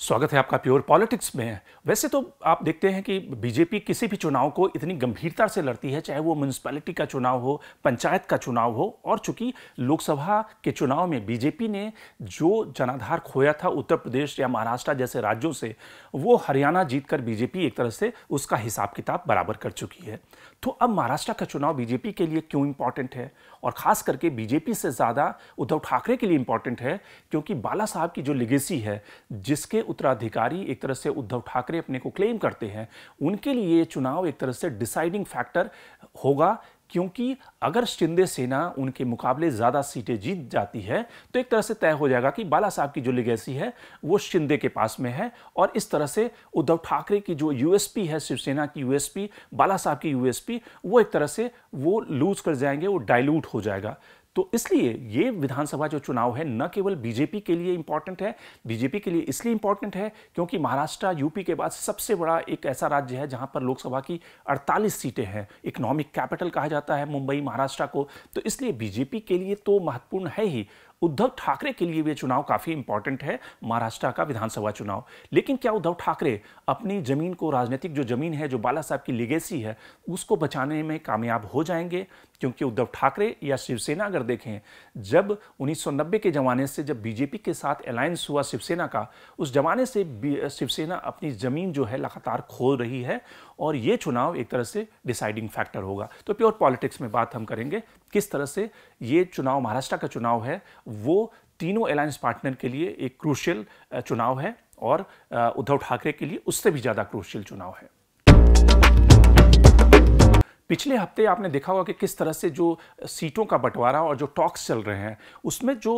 स्वागत है आपका प्योर पॉलिटिक्स में। वैसे तो आप देखते हैं कि बीजेपी किसी भी चुनाव को इतनी गंभीरता से लड़ती है, चाहे वो म्यूनिसिपैलिटी का चुनाव हो, पंचायत का चुनाव हो। और चूंकि लोकसभा के चुनाव में बीजेपी ने जो जनाधार खोया था उत्तर प्रदेश या महाराष्ट्र जैसे राज्यों से, वो हरियाणा जीतकर बीजेपी एक तरह से उसका हिसाब किताब बराबर कर चुकी है। तो अब महाराष्ट्र का चुनाव बीजेपी के लिए क्यों इंपॉर्टेंट है, और खास करके बीजेपी से ज़्यादा उद्धव ठाकरे के लिए इंपॉर्टेंट है, क्योंकि बाला साहब की जो लेगेसी है, जिसके उत्तराधिकारी एक तरह से उद्धव ठाकरे अपने को क्लेम करते हैं, उनके लिए ये चुनाव एक तरह से डिसाइडिंग फैक्टर होगा। क्योंकि अगर शिंदे सेना उनके मुकाबले ज़्यादा सीटें जीत जाती है तो एक तरह से तय हो जाएगा कि बाला साहब की जो लेगेसी है वो शिंदे के पास में है, और इस तरह से उद्धव ठाकरे की जो यूएसपी है, शिवसेना की यूएसपी, बाला साहब की यूएसपी, वो एक तरह से वो लूज कर जाएंगे, वो डाइल्यूट हो जाएगा। तो इसलिए ये विधानसभा जो चुनाव है न केवल बीजेपी के लिए इंपॉर्टेंट है, बीजेपी के लिए इसलिए इंपॉर्टेंट है क्योंकि महाराष्ट्र यूपी के बाद सबसे बड़ा एक ऐसा राज्य है जहां पर लोकसभा की 48 सीटें हैं। इकोनॉमिक कैपिटल कहा जाता है मुंबई महाराष्ट्र को, तो इसलिए बीजेपी के लिए तो महत्वपूर्ण है ही। उद्धव ठाकरे के लिए ये चुनाव काफी इंपॉर्टेंट है, महाराष्ट्र का विधानसभा चुनाव। लेकिन क्या उद्धव ठाकरे अपनी जमीन को, राजनीतिक जो जमीन है, जो बाला साहब की लेगेसी है, उसको बचाने में कामयाब हो जाएंगे? क्योंकि उद्धव ठाकरे या शिवसेना अगर देखें, जब 1990 के जमाने से जब बीजेपी के साथ अलायंस हुआ शिवसेना का, उस जमाने से शिवसेना अपनी जमीन जो है लगातार खो रही है, और ये चुनाव एक तरह से डिसाइडिंग फैक्टर होगा। तो प्योर पॉलिटिक्स में बात हम करेंगे किस तरह से ये चुनाव, महाराष्ट्र का चुनाव है, वो तीनों अलायंस पार्टनर के लिए एक क्रूशियल चुनाव है, और उद्धव ठाकरे के लिए उससे भी ज्यादा क्रूशियल चुनाव है। पिछले हफ्ते आपने देखा होगा कि किस तरह से जो सीटों का बंटवारा और जो टॉक्स चल रहे हैं, उसमें जो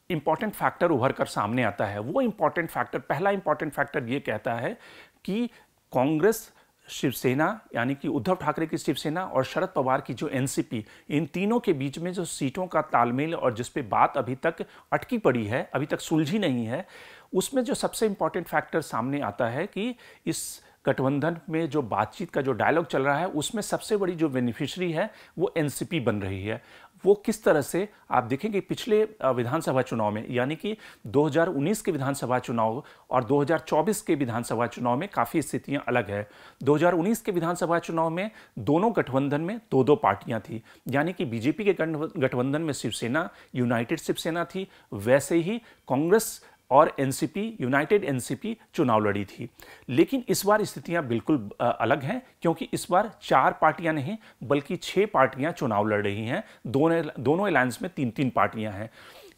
इंपॉर्टेंट फैक्टर उभर कर सामने आता है, वो इंपॉर्टेंट फैक्टर, पहला इंपॉर्टेंट फैक्टर ये कहता है कि कांग्रेस, शिवसेना यानी कि उद्धव ठाकरे की शिवसेना और शरद पवार की जो एनसीपी, इन तीनों के बीच में जो सीटों का तालमेल और जिस पे बात अभी तक अटकी पड़ी है, अभी तक सुलझी नहीं है, उसमें जो सबसे इंपॉर्टेंट फैक्टर सामने आता है कि इस गठबंधन में जो बातचीत का जो डायलॉग चल रहा है, उसमें सबसे बड़ी जो बेनिफिशियरी है वो एनसीपी बन रही है। वो किस तरह से आप देखेंगे पिछले विधानसभा चुनाव में, यानी कि 2019 के विधानसभा चुनाव और 2024 के विधानसभा चुनाव में काफ़ी स्थितियां अलग है। 2019 के विधानसभा चुनाव में दोनों गठबंधन में दो दो पार्टियां थी, यानी कि बीजेपी के गठबंधन में शिवसेना, यूनाइटेड शिवसेना थी, वैसे ही कांग्रेस और एनसीपी, यूनाइटेड एनसीपी चुनाव लड़ी थी। लेकिन इस बार स्थितियां बिल्कुल अलग हैं, क्योंकि इस बार 4 पार्टियां नहीं बल्कि 6 पार्टियां चुनाव लड़ रही हैं। दोनों अलायंस में 3-3 पार्टियां हैं।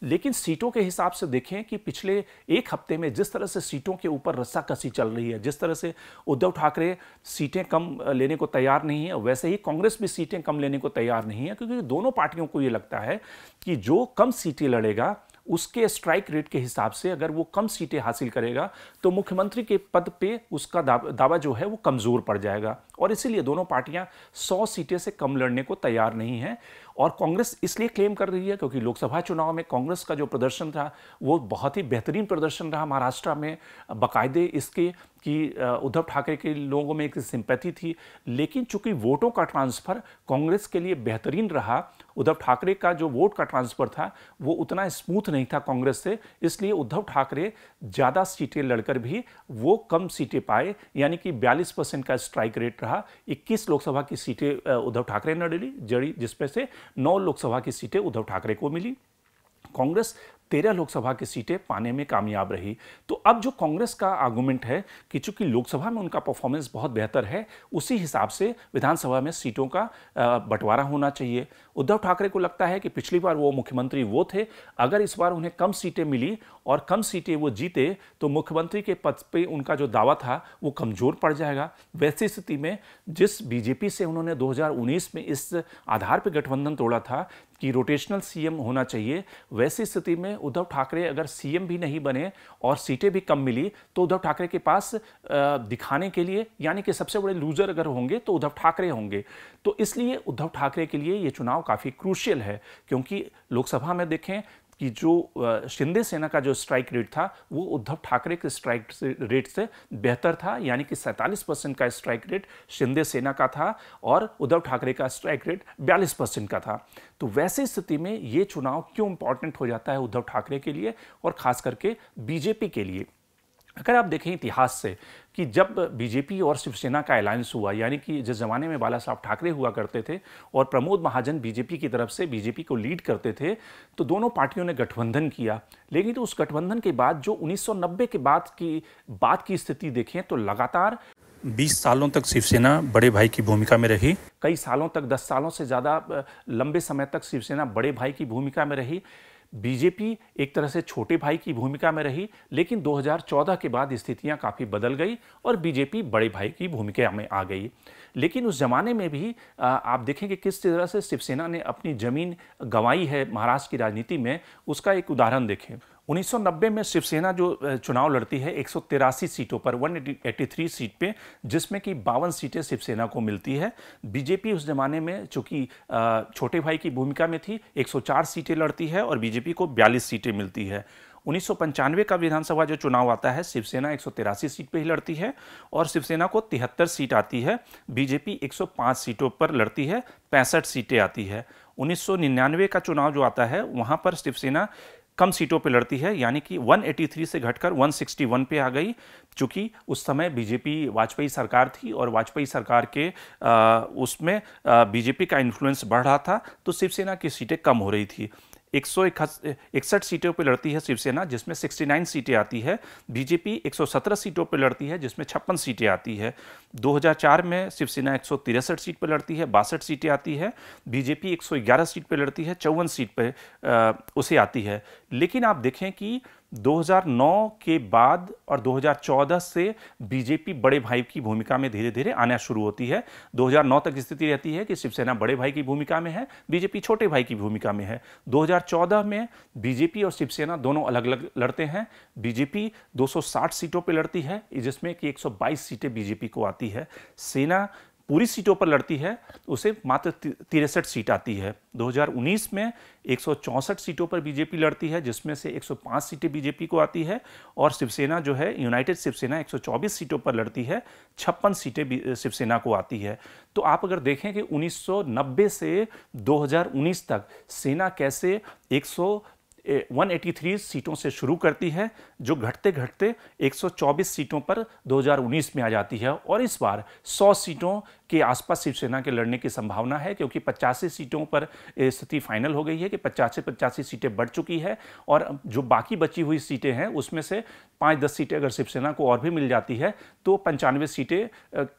लेकिन सीटों के हिसाब से देखें कि पिछले एक हफ्ते में जिस तरह से सीटों के ऊपर रस्साकसी चल रही है, जिस तरह से उद्धव ठाकरे सीटें कम लेने को तैयार नहीं है, वैसे ही कांग्रेस भी सीटें कम लेने को तैयार नहीं है, क्योंकि दोनों पार्टियों को ये लगता है कि जो कम सीटें लड़ेगा उसके स्ट्राइक रेट के हिसाब से अगर वो कम सीटें हासिल करेगा तो मुख्यमंत्री के पद पे उसका दावा जो है वो कमजोर पड़ जाएगा, और इसीलिए दोनों पार्टियां 100 सीटें से कम लड़ने को तैयार नहीं हैं। और कांग्रेस इसलिए क्लेम कर रही है क्योंकि लोकसभा चुनाव में कांग्रेस का जो प्रदर्शन था वो बहुत ही बेहतरीन प्रदर्शन रहा महाराष्ट्र में, बाकायदे इसके कि उद्धव ठाकरे के लोगों में एक सिंपैथी थी। लेकिन चूंकि वोटों का ट्रांसफर कांग्रेस के लिए बेहतरीन रहा, उद्धव ठाकरे का जो वोट का ट्रांसफर था वो उतना स्मूथ नहीं था कांग्रेस से, इसलिए उद्धव जड़े ज़्यादा सीटें लड़कर भी वो कम सीटें पाए, यानी कि 42% का स्ट्राइक रेट रहा। 21 लोकसभा की सीटें उद्धव ठाकरे ने जड़ी, जिसमें से 9 लोकसभा की सीटें उद्धव ठाकरे को मिली। कांग्रेस 13 लोकसभा की सीटें पाने में कामयाब रही। तो अब जो कांग्रेस का आर्गुमेंट है कि चूंकि लोकसभा में उनका परफॉर्मेंस बहुत बेहतर है, उसी हिसाब से विधानसभा में सीटों का बंटवारा होना चाहिए। उद्धव ठाकरे को लगता है कि पिछली बार वो मुख्यमंत्री वो थे, अगर इस बार उन्हें कम सीटें मिली और कम सीटें वो जीते तो मुख्यमंत्री के पद पे उनका जो दावा था वो कमजोर पड़ जाएगा। वैसी स्थिति में जिस बीजेपी से उन्होंने 2019 में इस आधार पर गठबंधन तोड़ा था कि रोटेशनल सीएम होना चाहिए, वैसी स्थिति में उद्धव ठाकरे अगर सीएम भी नहीं बने और सीटें भी कम मिली तो उद्धव ठाकरे के पास दिखाने के लिए, यानी कि सबसे बड़े लूजर अगर होंगे तो उद्धव ठाकरे होंगे। तो इसलिए उद्धव ठाकरे के लिए ये चुनाव काफ़ी क्रूशियल है, क्योंकि लोकसभा में देखें कि जो शिंदे सेना का जो स्ट्राइक रेट था वो उद्धव ठाकरे के स्ट्राइक रेट से बेहतर था, यानी कि 47% का स्ट्राइक रेट शिंदे सेना का था और उद्धव ठाकरे का स्ट्राइक रेट 42% का था। तो वैसी स्थिति में ये चुनाव क्यों इंपॉर्टेंट हो जाता है उद्धव ठाकरे के लिए और खास करके बीजेपी के लिए? अगर आप देखें इतिहास से कि जब बीजेपी और शिवसेना का अलायंस हुआ, यानी कि जिस ज़माने में बाला साहब ठाकरे हुआ करते थे और प्रमोद महाजन बीजेपी की तरफ से बीजेपी को लीड करते थे, तो दोनों पार्टियों ने गठबंधन किया। लेकिन तो उस गठबंधन के बाद जो 1990 के बाद की स्थिति देखें तो लगातार 20 सालों तक शिवसेना बड़े भाई की भूमिका में रही। कई सालों तक, 10 सालों से ज़्यादा लंबे समय तक शिवसेना बड़े भाई की भूमिका में रही। बीजेपी एक तरह से छोटे भाई की भूमिका में रही। लेकिन 2014 के बाद स्थितियां काफ़ी बदल गई और बीजेपी बड़े भाई की भूमिका में आ गई। लेकिन उस जमाने में भी आप देखें कि किस तरह से शिवसेना ने अपनी जमीन गंवाई है महाराष्ट्र की राजनीति में, उसका एक उदाहरण देखें। 1990 में शिवसेना जो चुनाव लड़ती है 183 सीटों पर, 183 सीट पे, जिसमें कि 52 सीटें शिवसेना को मिलती है। बीजेपी उस जमाने में चूंकि छोटे भाई की भूमिका में थी, 104 सीटें लड़ती है और बीजेपी को 42 सीटें मिलती है। 1995 का विधानसभा जो चुनाव आता है, शिवसेना 183 सीट पे ही लड़ती है और शिवसेना को 73 सीट आती है। बीजेपी 105 सीटों पर लड़ती है, 65 सीटें आती है। 1999 का चुनाव जो आता है, वहां पर शिवसेना कम सीटों पे लड़ती है, यानी कि 183 से घटकर 161 पे आ गई। चूंकि उस समय बीजेपी वाजपेयी सरकार थी और वाजपेयी सरकार के उसमें बीजेपी का इन्फ्लुएंस बढ़ रहा था, तो शिवसेना की सीटें कम हो रही थी। 161 सीटों पे लड़ती है शिवसेना, जिसमें 69 सीटें आती है। बीजेपी 117 सीटों पे लड़ती है, जिसमें 56 सीटें आती है। 2004 में शिवसेना 163 सीट पे लड़ती है, 62 सीटें आती है। बीजेपी 111 सीट पे लड़ती है, 54 सीट पे उसे आती है। लेकिन आप देखें कि 2009 के बाद और 2014 से बीजेपी बड़े भाई की भूमिका में धीरे धीरे आना शुरू होती है। 2009 तक स्थिति रहती है कि शिवसेना बड़े भाई की भूमिका में है, बीजेपी छोटे भाई की भूमिका में है। 2014 में बीजेपी और शिवसेना दोनों अलग अलग लड़ते हैं। बीजेपी 260 सीटों पर लड़ती है, जिसमें कि 122 सीटें बीजेपी को आती है। सेना पूरी सीटों पर लड़ती है, उसे मात्र 63 सीट आती है। 2019 में 164 सीटों पर बीजेपी लड़ती है, जिसमें से 105 सीटें बीजेपी को आती है और शिवसेना जो है, यूनाइटेड शिवसेना 124 सीटों पर लड़ती है, 56 सीटें शिवसेना को आती है। तो आप अगर देखें कि 1990 से 2019 तक सेना कैसे 183 सीटों से शुरू करती है, जो घटते घटते 124 सीटों पर 2019 में आ जाती है और इस बार 100 सीटों के आसपास शिवसेना के लड़ने की संभावना है, क्योंकि 85 सीटों पर स्थिति फाइनल हो गई है कि 85 सीटें बढ़ चुकी है और जो बाकी बची हुई सीटें हैं उसमें से 5-10 सीटें अगर शिवसेना को और भी मिल जाती है तो 95 सीटें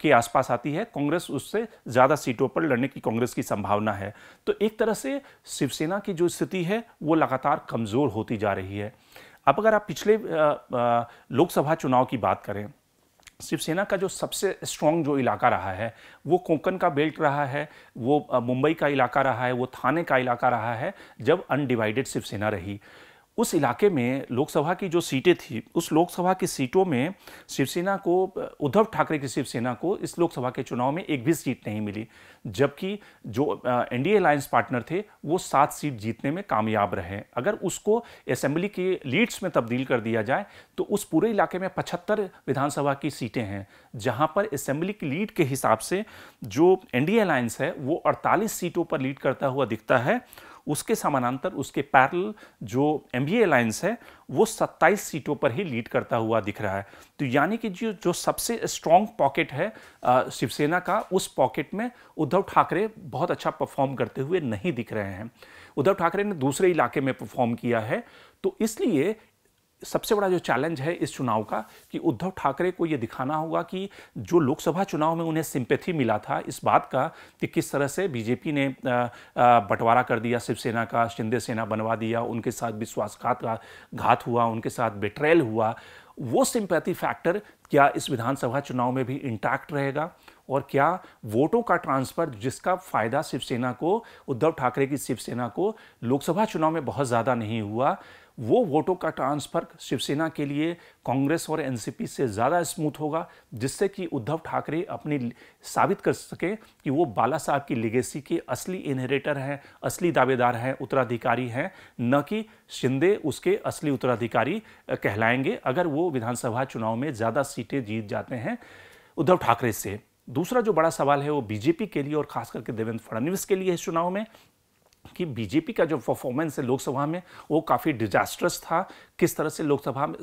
के आसपास आती है। कांग्रेस उससे ज़्यादा सीटों पर लड़ने की कांग्रेस की संभावना है। तो एक तरह से शिवसेना की जो स्थिति है वो लगातार कमज़ोर होती जा रही है। अब अगर आप पिछले लोकसभा चुनाव की बात करें, शिवसेना का जो सबसे स्ट्रॉन्ग जो इलाका रहा है वो कोंकण का बेल्ट रहा है, वो मुंबई का इलाका रहा है, वो थाने का इलाका रहा है जब अनडिवाइडेड शिवसेना रही। उस इलाके में लोकसभा की जो सीटें थी, उस लोकसभा की सीटों में शिवसेना को, उद्धव ठाकरे की शिवसेना को इस लोकसभा के चुनाव में एक भी सीट नहीं मिली, जबकि जो एनडीए अलायंस पार्टनर थे वो 7 सीट जीतने में कामयाब रहे। अगर उसको असेंबली के लीड्स में तब्दील कर दिया जाए तो उस पूरे इलाके में 75 विधानसभा की सीटें हैं, जहां पर असेंबली की लीड के हिसाब से जो एनडीए अलायंस है वो 48 सीटों पर लीड करता हुआ दिखता है। उसके समानांतर उसके पैरेलल जो एनडीए अलायंस है वो 27 सीटों पर ही लीड करता हुआ दिख रहा है। तो यानी कि जो सबसे स्ट्रॉन्ग पॉकेट है शिवसेना का, उस पॉकेट में उद्धव ठाकरे बहुत अच्छा परफॉर्म करते हुए नहीं दिख रहे हैं। उद्धव ठाकरे ने दूसरे इलाके में परफॉर्म किया है। तो इसलिए सबसे बड़ा जो चैलेंज है इस चुनाव का कि उद्धव ठाकरे को यह दिखाना होगा कि जो लोकसभा चुनाव में उन्हें सिंपैथी मिला था इस बात का कि किस तरह से बीजेपी ने बंटवारा कर दिया शिवसेना का, शिंदे सेना बनवा दिया, उनके साथ विश्वासघात का घात हुआ, उनके साथ बेट्रेयल हुआ, वो सिंपैथी फैक्टर क्या इस विधानसभा चुनाव में भी इंटैक्ट रहेगा और क्या वोटों का ट्रांसफर जिसका फायदा शिवसेना को, उद्धव ठाकरे की शिवसेना को लोकसभा चुनाव में बहुत ज़्यादा नहीं हुआ, वो वोटों का ट्रांसफर शिवसेना के लिए कांग्रेस और एनसीपी से ज़्यादा स्मूथ होगा, जिससे कि उद्धव ठाकरे अपनी साबित कर सके कि वो बाला साहब की लेगेसी के असली इनहेरिटर हैं, असली दावेदार हैं, उत्तराधिकारी हैं, न कि शिंदे उसके असली उत्तराधिकारी कहलाएंगे अगर वो विधानसभा चुनाव में ज़्यादा सीटें जीत जाते हैं उद्धव ठाकरे से। दूसरा जो बड़ा सवाल है वो बीजेपी के लिए और खास करके देवेंद्र फडणवीस के लिए इस चुनाव में कि बीजेपी का जो परफॉर्मेंस है लोकसभा में वो काफ़ी डिजास्ट्रस था। किस तरह से लोकसभा में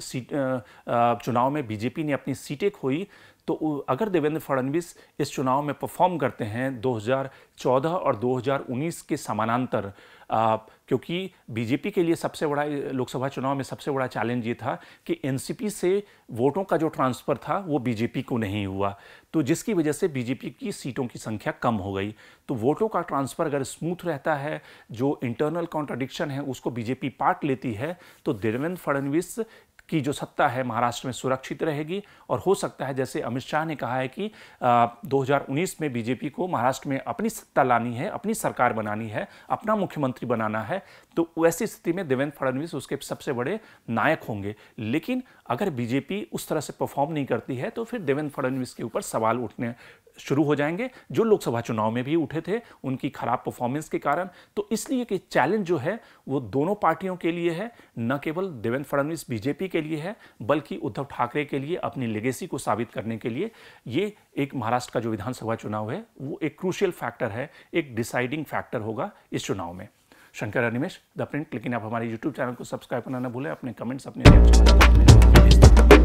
चुनाव में बीजेपी ने अपनी सीटें खोई। तो अगर देवेंद्र फडणवीस इस चुनाव में परफॉर्म करते हैं 2014 और 2019 के समानांतर, क्योंकि बीजेपी के लिए सबसे बड़ा लोकसभा चुनाव में सबसे बड़ा चैलेंज ये था कि एनसीपी से वोटों का जो ट्रांसफ़र था वो बीजेपी को नहीं हुआ, तो जिसकी वजह से बीजेपी की सीटों की संख्या कम हो गई। तो वोटों का ट्रांसफ़र अगर स्मूथ रहता है, जो इंटरनल कॉन्ट्रडिक्शन है उसको बीजेपी पाट लेती है, तो देवेंद्र फडणवीस की जो सत्ता है महाराष्ट्र में सुरक्षित रहेगी। और हो सकता है, जैसे अमित शाह ने कहा है कि 2019 में बीजेपी को महाराष्ट्र में अपनी सत्ता लानी है, अपनी सरकार बनानी है, अपना मुख्यमंत्री बनाना है, तो वैसी स्थिति में देवेंद्र फडणवीस उसके सबसे बड़े नायक होंगे। लेकिन अगर बीजेपी उस तरह से परफॉर्म नहीं करती है तो फिर देवेंद्र फडणवीस के ऊपर सवाल उठने शुरू हो जाएंगे, जो लोकसभा चुनाव में भी उठे थे उनकी खराब परफॉर्मेंस के कारण। तो इसलिए कि चैलेंज जो है वो दोनों पार्टियों के लिए है, न केवल देवेंद्र फडणवीस बीजेपी के लिए है, बल्कि उद्धव ठाकरे के लिए अपनी लेगेसी को साबित करने के लिए ये एक महाराष्ट्र का जो विधानसभा चुनाव है वो एक क्रूशियल फैक्टर है, एक डिसाइडिंग फैक्टर होगा इस चुनाव में। Shankar Animesh, the print. लेकिन आप हमारे यूट्यूब चैनल को सब्सक्राइब करना न भूलें, अपने कमेंट्स, अपने रिएक्शन